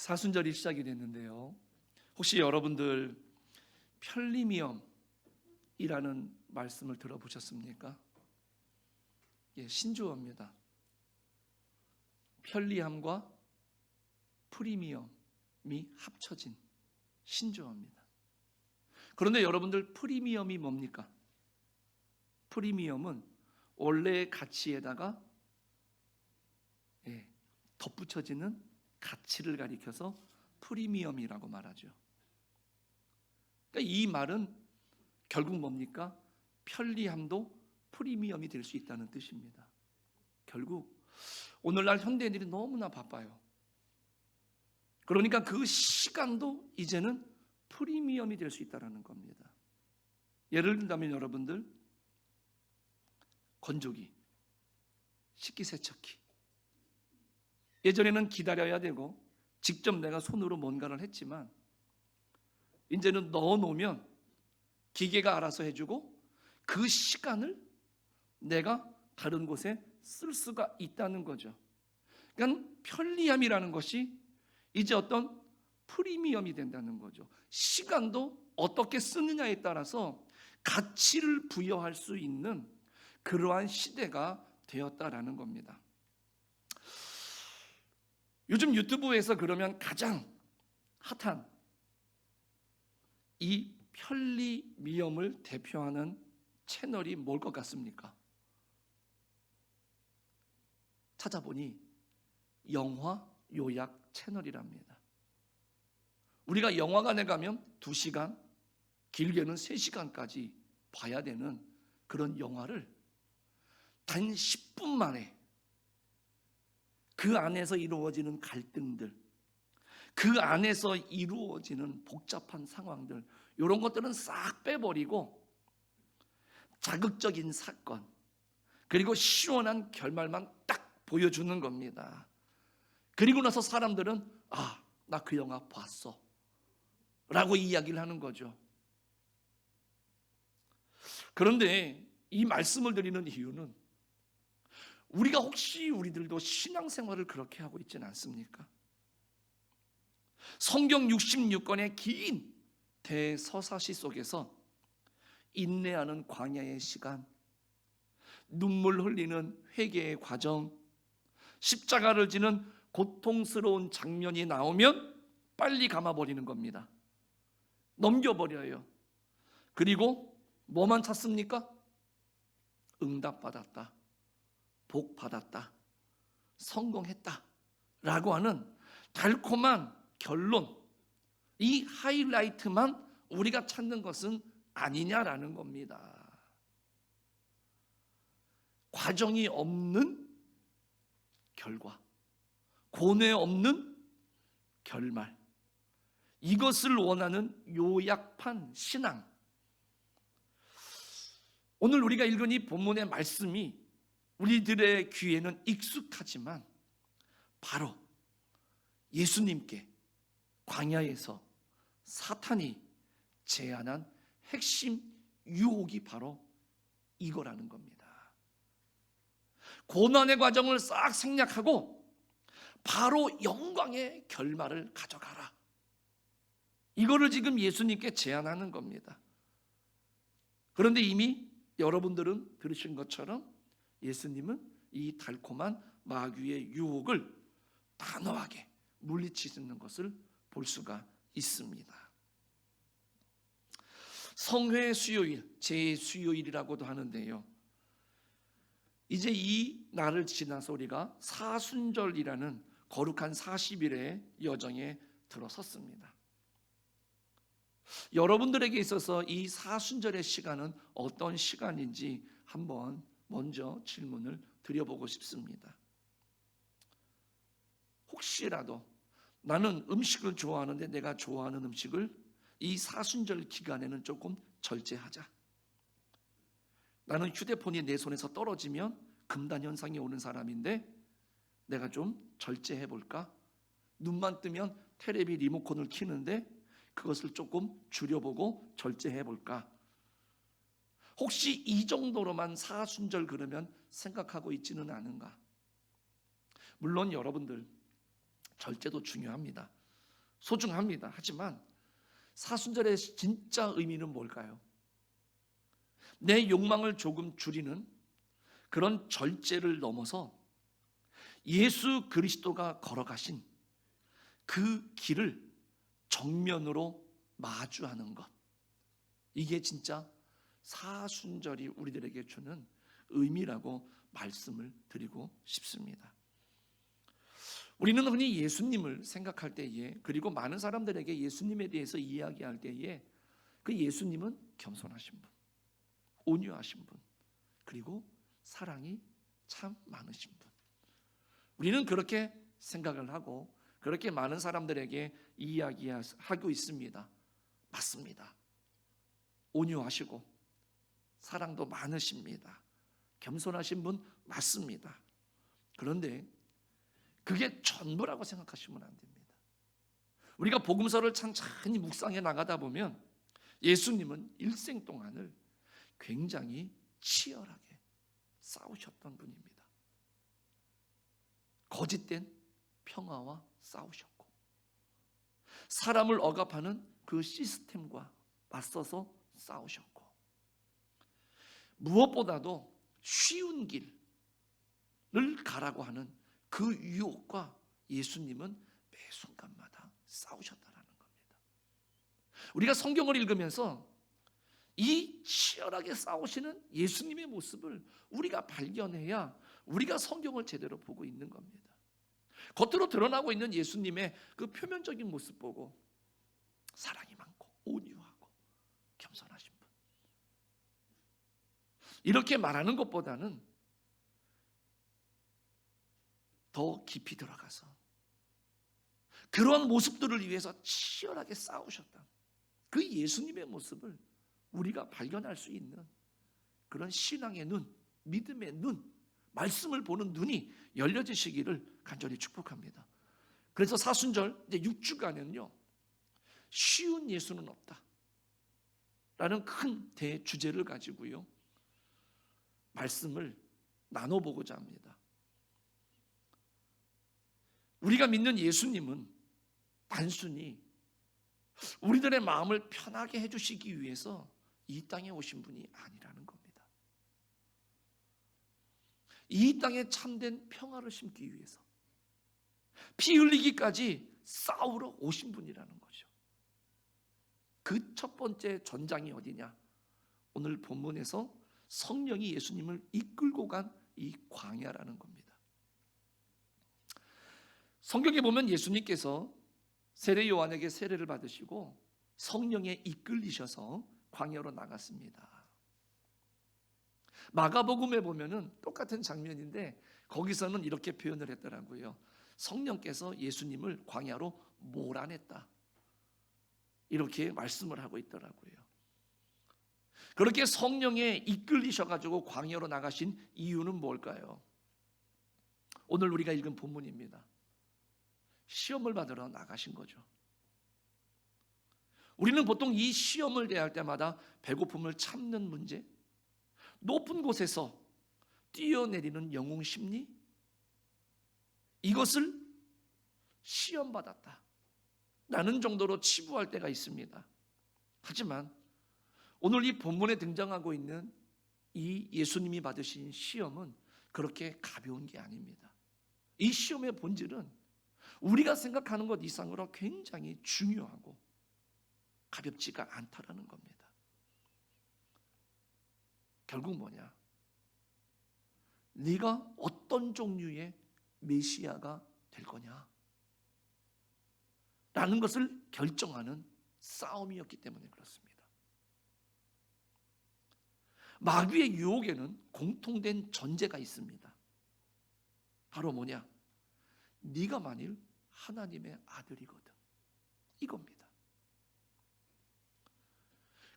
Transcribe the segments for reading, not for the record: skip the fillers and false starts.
사순절이 시작이 됐는데요. 혹시 여러분들 편리미엄이라는 말씀을 들어보셨습니까? 예, 신조어입니다. 편리함과 프리미엄이 합쳐진 신조어입니다. 그런데 여러분들 프리미엄이 뭡니까? 프리미엄은 원래의 가치에다가 덧붙여지는 가치를 가리켜서 프리미엄이라고 말하죠. 그러니까 이 말은 결국 뭡니까? 편리함도 프리미엄이 될 수 있다는 뜻입니다. 결국 오늘날 현대인들이 너무나 바빠요. 그러니까 그 시간도 이제는 프리미엄이 될 수 있다는 겁니다. 예를 들자면 여러분들 건조기, 식기세척기, 예전에는 기다려야 되고 직접 내가 손으로 뭔가를 했지만 이제는 넣어놓으면 기계가 알아서 해주고 그 시간을 내가 다른 곳에 쓸 수가 있다는 거죠. 그러니까 편리함이라는 것이 이제 어떤 프리미엄이 된다는 거죠. 시간도 어떻게 쓰느냐에 따라서 가치를 부여할 수 있는 그러한 시대가 되었다라는 겁니다. 요즘 유튜브에서 그러면 가장 핫한 이 편리미엄을 대표하는 채널이 뭘 것 같습니까? 찾아보니 영화 요약 채널이랍니다. 우리가 영화관에 가면 2시간, 길게는 3시간까지 봐야 되는 그런 영화를 단 10분 만에 그 안에서 이루어지는 갈등들, 그 안에서 이루어지는 복잡한 상황들, 이런 것들은 싹 빼버리고 자극적인 사건, 그리고 시원한 결말만 딱 보여주는 겁니다. 그리고 나서 사람들은 나 그 영화 봤어 라고 이야기를 하는 거죠. 그런데 이 말씀을 드리는 이유는 우리가 혹시 우리들도 신앙생활을 그렇게 하고 있지는 않습니까? 성경 66권의 긴 대서사시 속에서 인내하는 광야의 시간, 눈물 흘리는 회개의 과정, 십자가를 지는 고통스러운 장면이 나오면 빨리 감아버리는 겁니다. 넘겨버려요. 그리고 뭐만 찾습니까? 응답받았다, 복받았다, 성공했다 라고 하는 달콤한 결론, 이 하이라이트만 우리가 찾는 것은 아니냐라는 겁니다. 과정이 없는 결과, 고뇌 없는 결말, 이것을 원하는 요약판 신앙. 오늘 우리가 읽은 이 본문의 말씀이 우리들의 귀에는 익숙하지만 바로 예수님께 광야에서 사탄이 제안한 핵심 유혹이 바로 이거라는 겁니다. 고난의 과정을 싹 생략하고 바로 영광의 결말을 가져가라. 이거를 지금 예수님께 제안하는 겁니다. 그런데 이미 여러분들은 들으신 것처럼 예수님은 이 달콤한 마귀의 유혹을 단호하게 물리치는 것을 볼 수가 있습니다. 성회 수요일, 제 수요일이라고도 하는데요. 이제 이 날을 지나서 우리가 사순절이라는 거룩한 40일의 여정에 들어섰습니다. 여러분들에게 있어서 이 사순절의 시간은 어떤 시간인지 한번 먼저 질문을 드려보고 싶습니다. 혹시라도 나는 음식을 좋아하는데 내가 좋아하는 음식을 이 사순절 기간에는 조금 절제하자. 나는 휴대폰이 내 손에서 떨어지면 금단 현상이 오는 사람인데 내가 좀 절제해 볼까? 눈만 뜨면 테레비 리모컨을 켜는데 그것을 조금 줄여보고 절제해 볼까? 혹시 이 정도로만 사순절 그러면 생각하고 있지는 않은가? 물론 여러분들 절제도 중요합니다. 소중합니다. 하지만 사순절의 진짜 의미는 뭘까요? 내 욕망을 조금 줄이는 그런 절제를 넘어서 예수 그리스도가 걸어가신 그 길을 정면으로 마주하는 것, 이게 진짜 사순절이 우리들에게 주는 의미라고 말씀을 드리고 싶습니다. 우리는 흔히 예수님을 생각할 때에, 그리고 많은 사람들에게 예수님에 대해서 이야기할 때에 그 예수님은 겸손하신 분, 온유하신 분, 그리고 사랑이 참 많으신 분, 우리는 그렇게 생각을 하고 그렇게 많은 사람들에게 이야기하고 있습니다. 맞습니다. 온유하시고 사랑도 많으십니다. 겸손하신 분 맞습니다. 그런데 그게 전부라고 생각하시면 안 됩니다. 우리가 복음서를 천천히 묵상해 나가다 보면 예수님은 일생 동안을 굉장히 치열하게 싸우셨던 분입니다. 거짓된 평화와 싸우셨고, 사람을 억압하는 그 시스템과 맞서서 싸우셨고, 무엇보다도 쉬운 길을 가라고 하는 그 유혹과 예수님은 매 순간마다 싸우셨다는 겁니다. 우리가 성경을 읽으면서 이 치열하게 싸우시는 예수님의 모습을 우리가 발견해야 우리가 성경을 제대로 보고 있는 겁니다. 겉으로 드러나고 있는 예수님의 그 표면적인 모습 보고 사랑이 많고 온유하고 겸손하신 분, 이렇게 말하는 것보다는 더 깊이 들어가서 그러한 모습들을 위해서 치열하게 싸우셨다, 그 예수님의 모습을 우리가 발견할 수 있는 그런 신앙의 눈, 믿음의 눈, 말씀을 보는 눈이 열려지시기를 간절히 축복합니다. 그래서 사순절 이제 6주간은요 쉬운 예수는 없다 라는 큰 대주제를 가지고요 말씀을 나눠보고자 합니다. 우리가 믿는 예수님은 단순히 우리들의 마음을 편하게 해주시기 위해서 이 땅에 오신 분이 아니라는 겁니다. 이 땅에 참된 평화를 심기 위해서 피 흘리기까지 싸우러 오신 분이라는 거죠. 그 첫 번째 전장이 어디냐? 오늘 본문에서 성령이 예수님을 이끌고 간 이 광야라는 겁니다. 성경에 보면 예수님께서 세례 요한에게 세례를 받으시고 성령에 이끌리셔서 광야로 나갔습니다. 마가복음에 보면은 똑같은 장면인데 거기서는 이렇게 표현을 했더라고요. 성령께서 예수님을 광야로 몰아냈다, 이렇게 말씀을 하고 있더라고요. 그렇게 성령에 이끌리셔가지고 광야로 나가신 이유는 뭘까요? 오늘 우리가 읽은 본문입니다. 시험을 받으러 나가신 거죠. 우리는 보통 이 시험을 대할 때마다 배고픔을 참는 문제, 높은 곳에서 뛰어내리는 영웅 심리, 이것을 시험받았다 라는 정도로 치부할 때가 있습니다. 하지만 오늘 이 본문에 등장하고 있는 이 예수님이 받으신 시험은 그렇게 가벼운 게 아닙니다. 이 시험의 본질은 우리가 생각하는 것 이상으로 굉장히 중요하고 가볍지가 않다라는 겁니다. 결국 뭐냐? 네가 어떤 종류의 메시아가 될 거냐? 라는 것을 결정하는 싸움이었기 때문에 그렇습니다. 마귀의 유혹에는 공통된 전제가 있습니다. 바로 뭐냐? 네가 만일 하나님의 아들이거든, 이겁니다.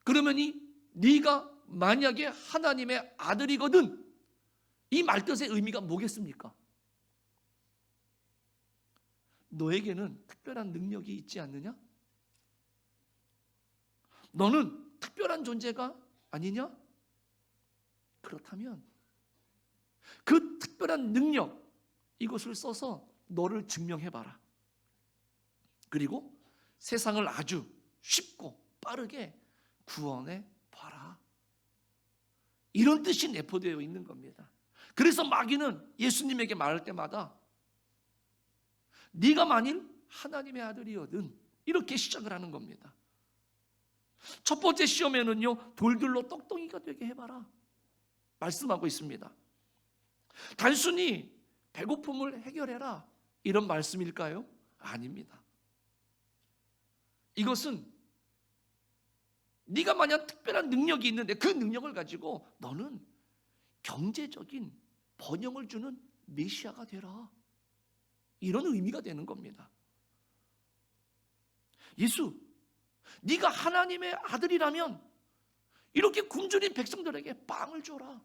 그러면 네가 만약에 하나님의 아들이거든, 이 말뜻의 의미가 뭐겠습니까? 너에게는 특별한 능력이 있지 않느냐? 너는 특별한 존재가 아니냐? 그렇다면 그 특별한 능력, 이것을 써서 너를 증명해봐라. 그리고 세상을 아주 쉽고 빠르게 구원해 봐라. 이런 뜻이 내포되어 있는 겁니다. 그래서 마귀는 예수님에게 말할 때마다 네가 만일 하나님의 아들이거든 이렇게 시작을 하는 겁니다. 첫 번째 시험에는요, 돌들로 떡덩이가 되게 해봐라 말씀하고 있습니다. 단순히 배고픔을 해결해라 이런 말씀일까요? 아닙니다. 이것은 네가 만약 특별한 능력이 있는데 그 능력을 가지고 너는 경제적인 번영을 주는 메시아가 되라, 이런 의미가 되는 겁니다. 예수, 네가 하나님의 아들이라면 이렇게 굶주린 백성들에게 빵을 줘라.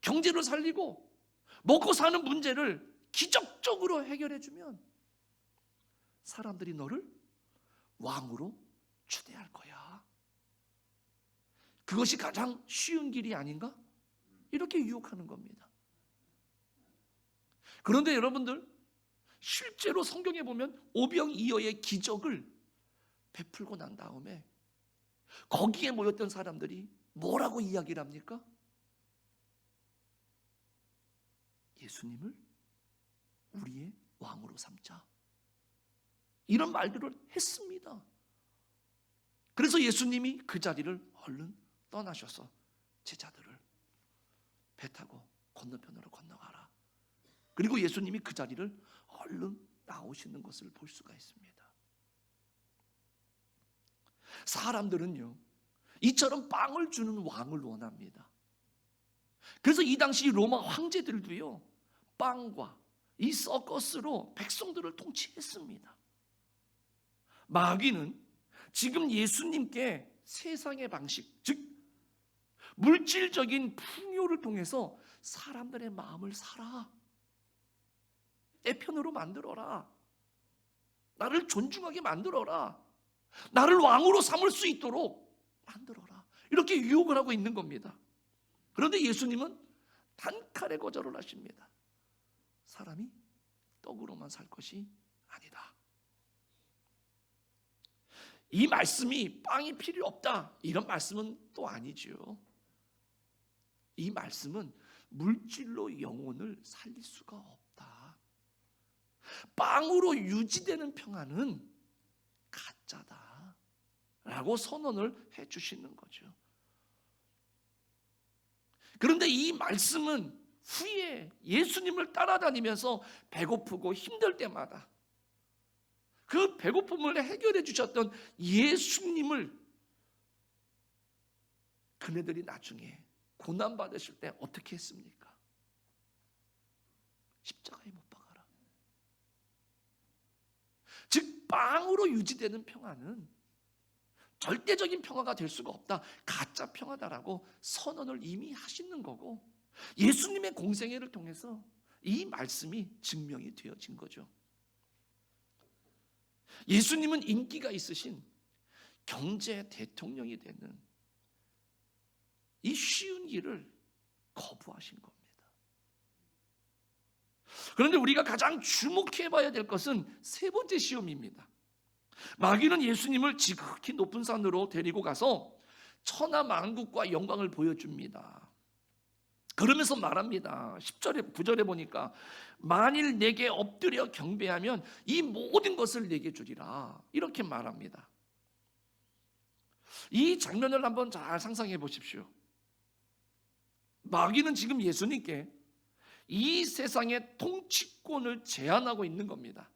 경제를 살리고 먹고 사는 문제를 기적적으로 해결해 주면 사람들이 너를 왕으로 추대할 거야. 그것이 가장 쉬운 길이 아닌가? 이렇게 유혹하는 겁니다. 그런데 여러분들, 실제로 성경에 보면 오병이어의 기적을 베풀고 난 다음에 거기에 모였던 사람들이 뭐라고 이야기를 합니까? 예수님을 우리의 왕으로 삼자, 이런 말들을 했습니다. 그래서 예수님이 그 자리를 얼른 떠나셔서 제자들을 배 타고 건너편으로 건너가라. 그리고 예수님이 그 자리를 얼른 나오시는 것을 볼 수가 있습니다. 사람들은요, 이처럼 빵을 주는 왕을 원합니다. 그래서 이 당시 로마 황제들도요, 빵과 이 서커스로 백성들을 통치했습니다. 마귀는 지금 예수님께 세상의 방식, 즉 물질적인 풍요를 통해서 사람들의 마음을 사라, 내 편으로 만들어라, 나를 존중하게 만들어라, 나를 왕으로 삼을 수 있도록 만들어라, 이렇게 유혹을 하고 있는 겁니다. 그런데 예수님은 단칼에 거절을 하십니다. 사람이 떡으로만 살 것이 아니다. 이 말씀이 빵이 필요 없다 이런 말씀은 또 아니지요. 이 말씀은 물질로 영혼을 살릴 수가 없다. 빵으로 유지되는 평안은 가짜다 라고 선언을 해주시는 거죠. 그런데 이 말씀은 후에 예수님을 따라다니면서 배고프고 힘들 때마다 그 배고픔을 해결해 주셨던 예수님을 그네들이 나중에 고난받으실 때 어떻게 했습니까? 십자가에 못 박아라. 즉 빵으로 유지되는 평화는 절대적인 평화가 될 수가 없다, 가짜 평화다라고 선언을 이미 하시는 거고, 예수님의 공생애를 통해서 이 말씀이 증명이 되어진 거죠. 예수님은 인기가 있으신 경제 대통령이 되는 이 쉬운 길을 거부하신 겁니다. 그런데 우리가 가장 주목해 봐야 될 것은 세 번째 시험입니다. 마귀는 예수님을 지극히 높은 산으로 데리고 가서 천하만국과 영광을 보여줍니다. 그러면서 말합니다. 10절에 9절에 보니까 만일 내게 엎드려 경배하면 이 모든 것을 내게 주리라, 이렇게 말합니다. 이 장면을 한번 잘 상상해 보십시오. 마귀는 지금 예수님께 이 세상의 통치권을 제한하고 있는 겁니다.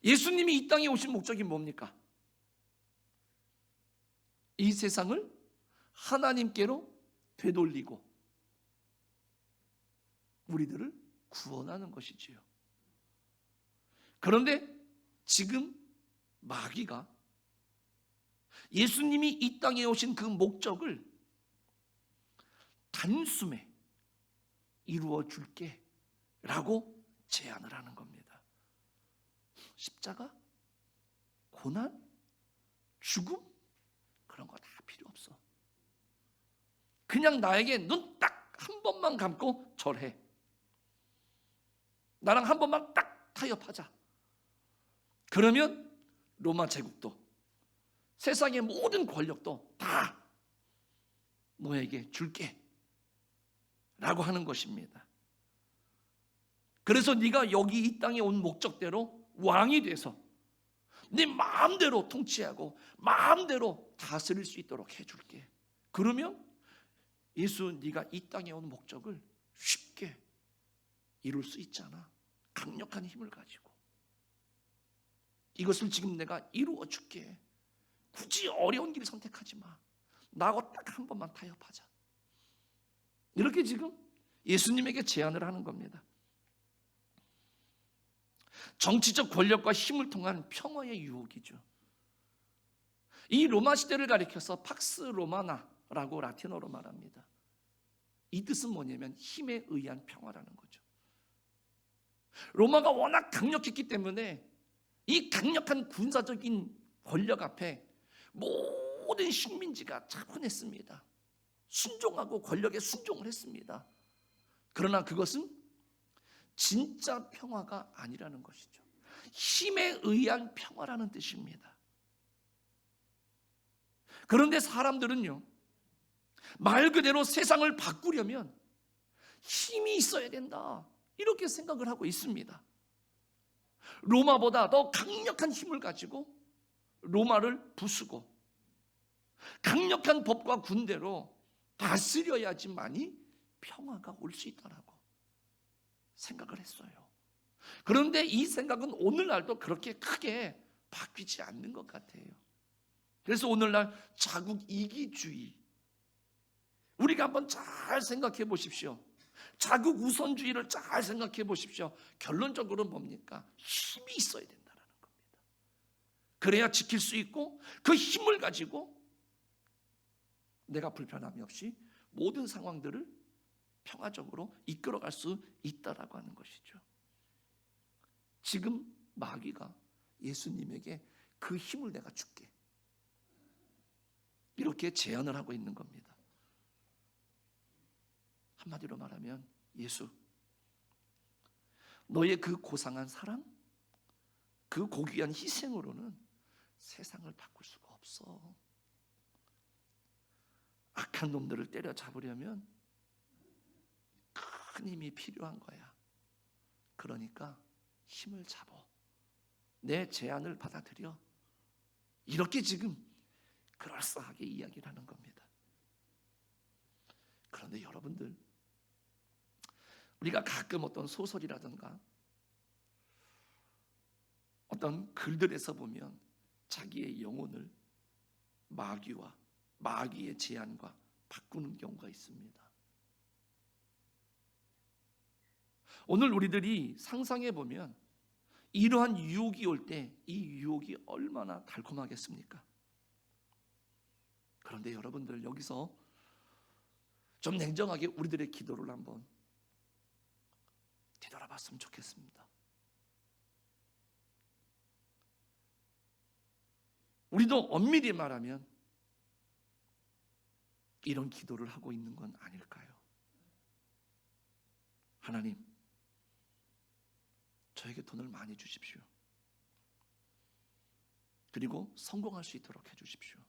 예수님이 이 땅에 오신 목적이 뭡니까? 이 세상을 하나님께로 되돌리고 우리들을 구원하는 것이지요. 그런데 지금 마귀가 예수님이 이 땅에 오신 그 목적을 단숨에 이루어 줄게 라고 제안을 하는 겁니다. 십자가, 고난, 죽음, 그런 거 다 필요 없어. 그냥 나에게 눈 딱 한 번만 감고 절해. 나랑 한 번만 딱 타협하자. 그러면 로마 제국도 세상의 모든 권력도 다 너에게 줄게 라고 하는 것입니다. 그래서 네가 여기 이 땅에 온 목적대로 왕이 돼서 네 마음대로 통치하고 마음대로 다스릴 수 있도록 해줄게. 그러면 예수, 네가 이 땅에 온 목적을 쉽게 이룰 수 있잖아. 강력한 힘을 가지고. 이것을 지금 내가 이루어 줄게. 굳이 어려운 길을 선택하지 마. 나하고 딱 한 번만 타협하자. 이렇게 지금 예수님에게 제안을 하는 겁니다. 정치적 권력과 힘을 통한 평화의 유혹이죠. 이 로마 시대를 가리켜서 팍스 로마나라고 라틴어로 말합니다. 이 뜻은 뭐냐면 힘에 의한 평화라는 거죠. 로마가 워낙 강력했기 때문에 이 강력한 군사적인 권력 앞에 모든 식민지가 차분했습니다. 순종하고 권력에 순종을 했습니다. 그러나 그것은 진짜 평화가 아니라는 것이죠. 힘에 의한 평화라는 뜻입니다. 그런데 사람들은요, 말 그대로 세상을 바꾸려면 힘이 있어야 된다, 이렇게 생각을 하고 있습니다. 로마보다 더 강력한 힘을 가지고 로마를 부수고 강력한 법과 군대로 다스려야지만이 평화가 올 수 있다라고 생각을 했어요. 그런데 이 생각은 오늘날도 그렇게 크게 바뀌지 않는 것 같아요. 그래서 오늘날 자국 이기주의, 우리가 한번 잘 생각해 보십시오. 자국 우선주의를 잘 생각해 보십시오. 결론적으로 뭡니까? 힘이 있어야 된다는 겁니다. 그래야 지킬 수 있고 그 힘을 가지고 내가 불편함이 없이 모든 상황들을 평화적으로 이끌어갈 수 있다라고 하는 것이죠. 지금 마귀가 예수님에게 그 힘을 내가 줄게, 이렇게 제안을 하고 있는 겁니다. 한마디로 말하면 예수, 너의 그 고상한 사랑, 그 고귀한 희생으로는 세상을 바꿀 수가 없어. 악한 놈들을 때려잡으려면 큰 힘이 필요한 거야. 그러니까 힘을 잡어. 내 제안을 받아들여. 이렇게 지금 그럴싸하게 이야기를 하는 겁니다. 그런데 여러분들, 우리가 가끔 어떤 소설이라든가 어떤 글들에서 보면 자기의 영혼을 마귀의 제안과 바꾸는 경우가 있습니다. 오늘 우리들이 상상해 보면 이러한 유혹이 올 때 이 유혹이 얼마나 달콤하겠습니까? 그런데 여러분들, 여기서 좀 냉정하게 우리들의 기도를 한번 되돌아봤으면 좋겠습니다. 우리도 엄밀히 말하면 이런 기도를 하고 있는 건 아닐까요? 하나님, 저에게 돈을 많이 주십시오. 그리고 성공할 수 있도록 해주십시오.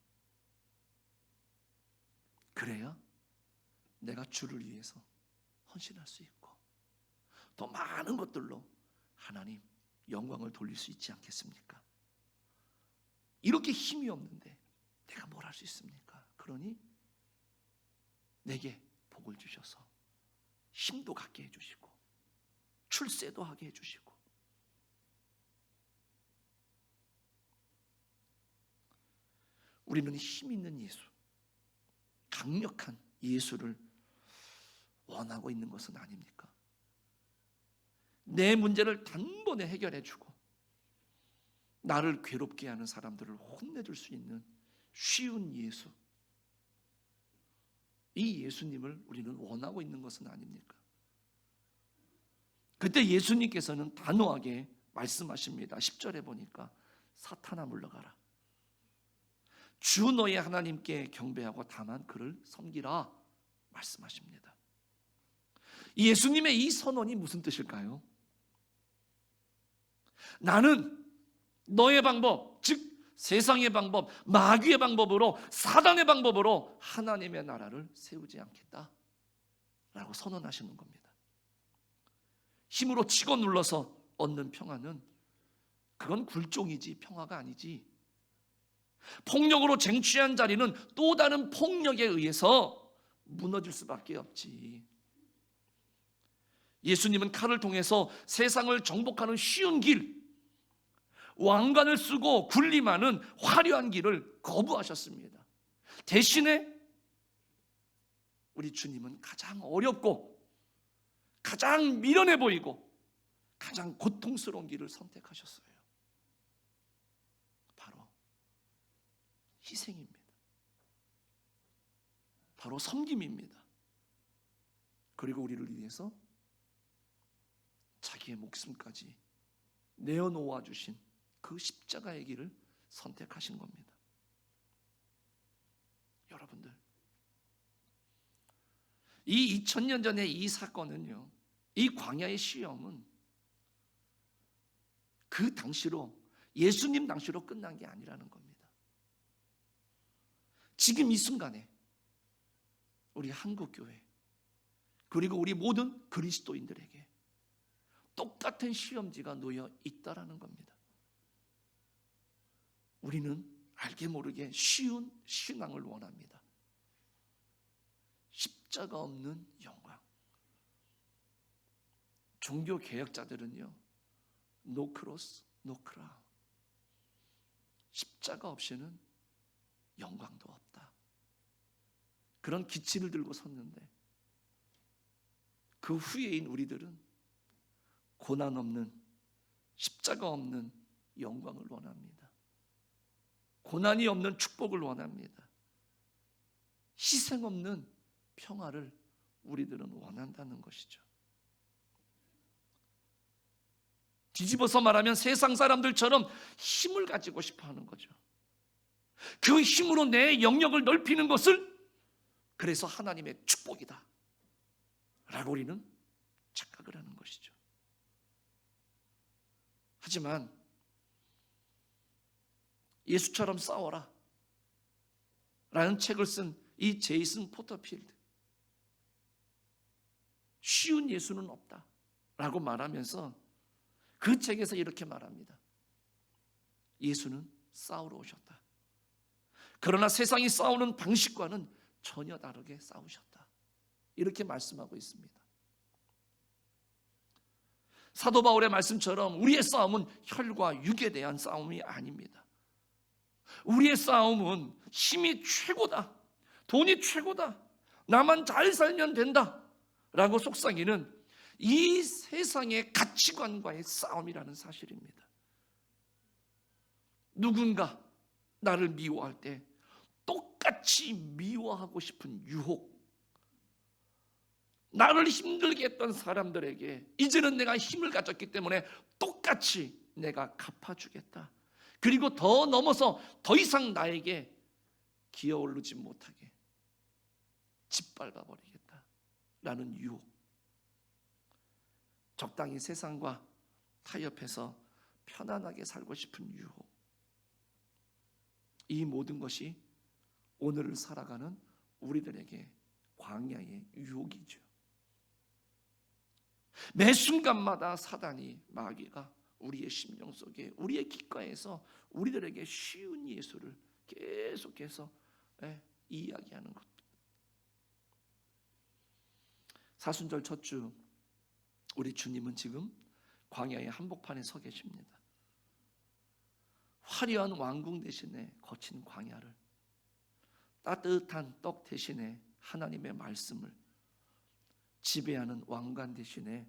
그래야 내가 주를 위해서 헌신할 수 있고 더 많은 것들로 하나님 영광을 돌릴 수 있지 않겠습니까? 이렇게 힘이 없는데 내가 뭘 할 수 있습니까? 그러니 내게 복을 주셔서 힘도 갖게 해주시고 출세도 하게 해주시고, 우리는 힘 있는 예수, 강력한 예수를 원하고 있는 것은 아닙니까? 내 문제를 단번에 해결해주고 나를 괴롭게 하는 사람들을 혼내줄 수 있는 쉬운 예수, 이 예수님을 우리는 원하고 있는 것은 아닙니까? 그때 예수님께서는 단호하게 말씀하십니다. 10절에 보니까 사탄아 물러가라. 주 너의 하나님께 경배하고 다만 그를 섬기라 말씀하십니다. 예수님의 이 선언이 무슨 뜻일까요? 나는 너의 방법, 즉 세상의 방법, 마귀의 방법으로, 사단의 방법으로 하나님의 나라를 세우지 않겠다 라고 선언하시는 겁니다. 힘으로 치고 눌러서 얻는 평화는 그건 굴종이지 평화가 아니지. 폭력으로 쟁취한 자리는 또 다른 폭력에 의해서 무너질 수밖에 없지. 예수님은 칼을 통해서 세상을 정복하는 쉬운 길, 왕관을 쓰고 군림하는 화려한 길을 거부하셨습니다. 대신에 우리 주님은 가장 어렵고 가장 미련해 보이고 가장 고통스러운 길을 선택하셨어요. 바로 희생입니다. 바로 섬김입니다. 그리고 우리를 위해서 자기의 목숨까지 내어놓아 주신 그 십자가의 길을 선택하신 겁니다. 여러분들, 이 2000년 전의 이 사건은요, 이 광야의 시험은 그 당시로, 예수님 당시로 끝난 게 아니라는 겁니다. 지금 이 순간에 우리 한국교회 그리고 우리 모든 그리스도인들에게 똑같은 시험지가 놓여 있다라는 겁니다. 우리는 알게 모르게 쉬운 신앙을 원합니다. 십자가 없는 영광. 종교 개혁자들은요, no cross, no crown. 십자가 없이는 영광도 없다. 그런 기치를 들고 섰는데 그 후예인 우리들은 고난 없는, 십자가 없는 영광을 원합니다. 고난이 없는 축복을 원합니다. 희생 없는 평화를 우리들은 원한다는 것이죠. 뒤집어서 말하면 세상 사람들처럼 힘을 가지고 싶어 하는 거죠. 그 힘으로 내 영역을 넓히는 것을 그래서 하나님의 축복이다 라고 우리는 착각을 하는 것이죠. 하지만 예수처럼 싸워라 라는 책을 쓴 이 제이슨 포터필드, 쉬운 예수는 없다 라고 말하면서 그 책에서 이렇게 말합니다. 예수는 싸우러 오셨다. 그러나 세상이 싸우는 방식과는 전혀 다르게 싸우셨다. 이렇게 말씀하고 있습니다. 사도 바울의 말씀처럼 우리의 싸움은 혈과 육에 대한 싸움이 아닙니다. 우리의 싸움은 힘이 최고다, 돈이 최고다, 나만 잘 살면 된다 라고 속삭이는 이 세상의 가치관과의 싸움이라는 사실입니다. 누군가 나를 미워할 때 똑같이 미워하고 싶은 유혹, 나를 힘들게 했던 사람들에게 이제는 내가 힘을 가졌기 때문에 똑같이 내가 갚아주겠다. 그리고 더 넘어서 더 이상 나에게 기어오르지 못하게 짓밟아 버리겠다 라는 유혹, 적당히 세상과 타협해서 편안하게 살고 싶은 유혹, 이 모든 것이 오늘을 살아가는 우리들에게 광야의 유혹이죠. 매 순간마다 사단이, 마귀가 우리의 심령 속에, 우리의 귓가에서 우리들에게 쉬운 예수를 계속해서 이야기하는 것. 사순절 첫 주 우리 주님은 지금 광야의 한복판에 서 계십니다. 화려한 왕궁 대신에 거친 광야를, 따뜻한 떡 대신에 하나님의 말씀을, 지배하는 왕관 대신에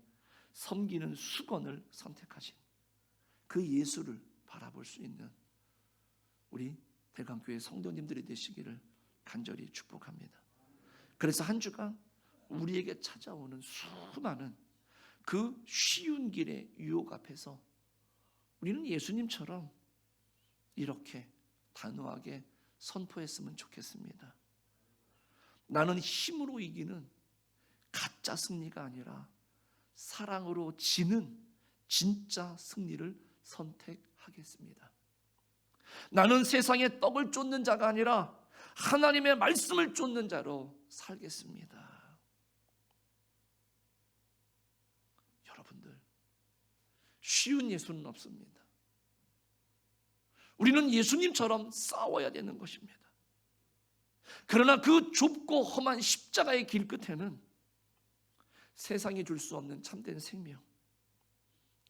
섬기는 수건을 선택하신 그 예수를 바라볼 수 있는 우리 대강교회 성도님들이 되시기를 간절히 축복합니다. 그래서 한 주간 우리에게 찾아오는 수많은 그 쉬운 길의 유혹 앞에서 우리는 예수님처럼 이렇게 단호하게 선포했으면 좋겠습니다. 나는 힘으로 이기는 가짜 승리가 아니라 사랑으로 지는 진짜 승리를 선택하겠습니다. 나는 세상의 떡을 쫓는 자가 아니라 하나님의 말씀을 쫓는 자로 살겠습니다. 여러분들, 쉬운 예수는 없습니다. 우리는 예수님처럼 싸워야 되는 것입니다. 그러나 그 좁고 험한 십자가의 길 끝에는 세상이 줄 수 없는 참된 생명,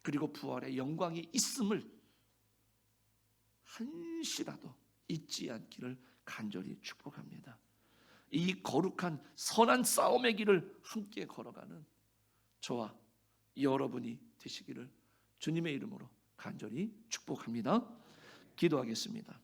그리고 부활의 영광이 있음을 한시라도 잊지 않기를 간절히 축복합니다. 이 거룩한 선한 싸움의 길을 함께 걸어가는 저와 여러분이 되시기를 주님의 이름으로 간절히 축복합니다. 기도하겠습니다.